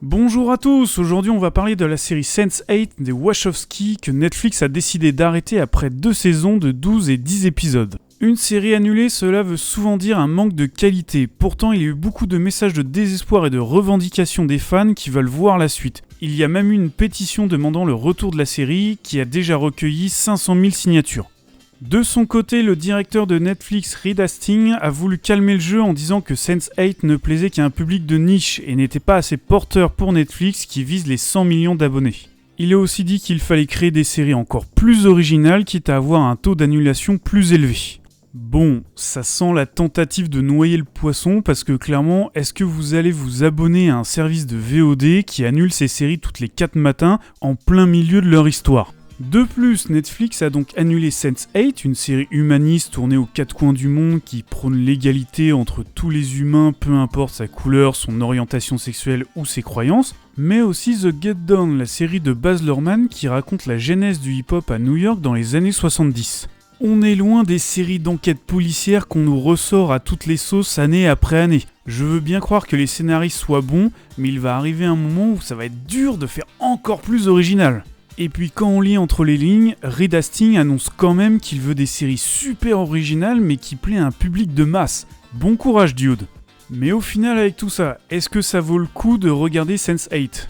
Bonjour à tous, aujourd'hui on va parler de la série Sense8 des Wachowski que Netflix a décidé d'arrêter après 2 saisons de 12 et 10 épisodes. Une série annulée, cela veut souvent dire un manque de qualité, pourtant il y a eu beaucoup de messages de désespoir et de revendications des fans qui veulent voir la suite. Il y a même eu une pétition demandant le retour de la série qui a déjà recueilli 500 000 signatures. De son côté, le directeur de Netflix, Reed Hastings, a voulu calmer le jeu en disant que Sense8 ne plaisait qu'à un public de niche et n'était pas assez porteur pour Netflix qui vise les 100 millions d'abonnés. Il a aussi dit qu'il fallait créer des séries encore plus originales quitte à avoir un taux d'annulation plus élevé. Bon, ça sent la tentative de noyer le poisson parce que clairement, est-ce que vous allez vous abonner à un service de VOD qui annule ses séries toutes les 4 matins en plein milieu de leur histoire ? De plus, Netflix a donc annulé Sense8, une série humaniste tournée aux 4 coins du monde qui prône l'égalité entre tous les humains, peu importe sa couleur, son orientation sexuelle ou ses croyances, mais aussi The Get Down, la série de Baz Luhrmann qui raconte la genèse du hip-hop à New York dans les années 70. On est loin des séries d'enquête policière qu'on nous ressort à toutes les sauces année après année. Je veux bien croire que les scénaristes soient bons, mais il va arriver un moment où ça va être dur de faire encore plus original. Et puis quand on lit entre les lignes, Reed Hastings annonce quand même qu'il veut des séries super originales mais qui plaît à un public de masse. Bon courage dude. Mais au final avec tout ça, est-ce que ça vaut le coup de regarder Sense8 ?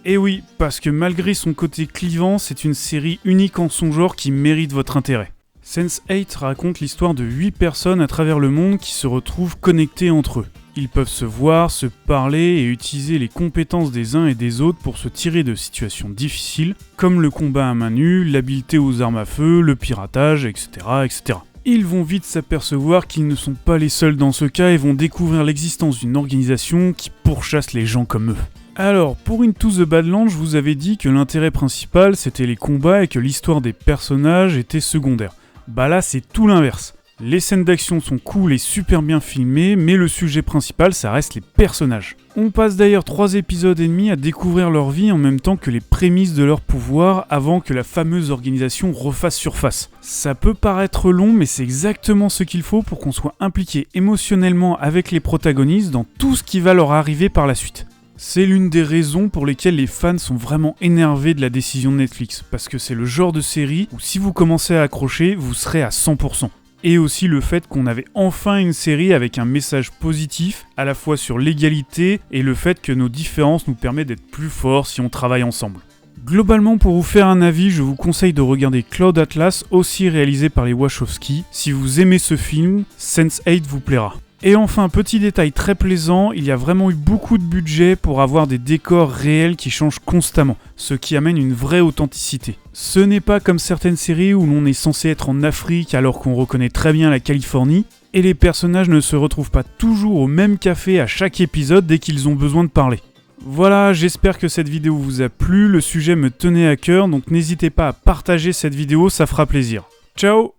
Eh oui, parce que malgré son côté clivant, c'est une série unique en son genre qui mérite votre intérêt. Sense8 raconte l'histoire de 8 personnes à travers le monde qui se retrouvent connectées entre eux. Ils peuvent se voir, se parler et utiliser les compétences des uns et des autres pour se tirer de situations difficiles, comme le combat à main nue, l'habileté aux armes à feu, le piratage, etc. etc. Ils vont vite s'apercevoir qu'ils ne sont pas les seuls dans ce cas et vont découvrir l'existence d'une organisation qui pourchasse les gens comme eux. Alors, pour Into the Badlands, je vous avais dit que l'intérêt principal c'était les combats et que l'histoire des personnages était secondaire. Bah là c'est tout l'inverse. Les scènes d'action sont cool et super bien filmées, mais le sujet principal, ça reste les personnages. On passe d'ailleurs 3 épisodes et demi à découvrir leur vie en même temps que les prémices de leur pouvoir avant que la fameuse organisation refasse surface. Ça peut paraître long, mais c'est exactement ce qu'il faut pour qu'on soit impliqué émotionnellement avec les protagonistes dans tout ce qui va leur arriver par la suite. C'est l'une des raisons pour lesquelles les fans sont vraiment énervés de la décision de Netflix, parce que c'est le genre de série où si vous commencez à accrocher, vous serez à 100%. Et aussi le fait qu'on avait enfin une série avec un message positif, à la fois sur l'égalité et le fait que nos différences nous permettent d'être plus forts si on travaille ensemble. Globalement, pour vous faire un avis, je vous conseille de regarder Cloud Atlas, aussi réalisé par les Wachowski. Si vous aimez ce film, Sense8 vous plaira. Et enfin, petit détail très plaisant, il y a vraiment eu beaucoup de budget pour avoir des décors réels qui changent constamment, ce qui amène une vraie authenticité. Ce n'est pas comme certaines séries où l'on est censé être en Afrique alors qu'on reconnaît très bien la Californie, et les personnages ne se retrouvent pas toujours au même café à chaque épisode dès qu'ils ont besoin de parler. Voilà, j'espère que cette vidéo vous a plu, le sujet me tenait à cœur, donc n'hésitez pas à partager cette vidéo, ça fera plaisir. Ciao!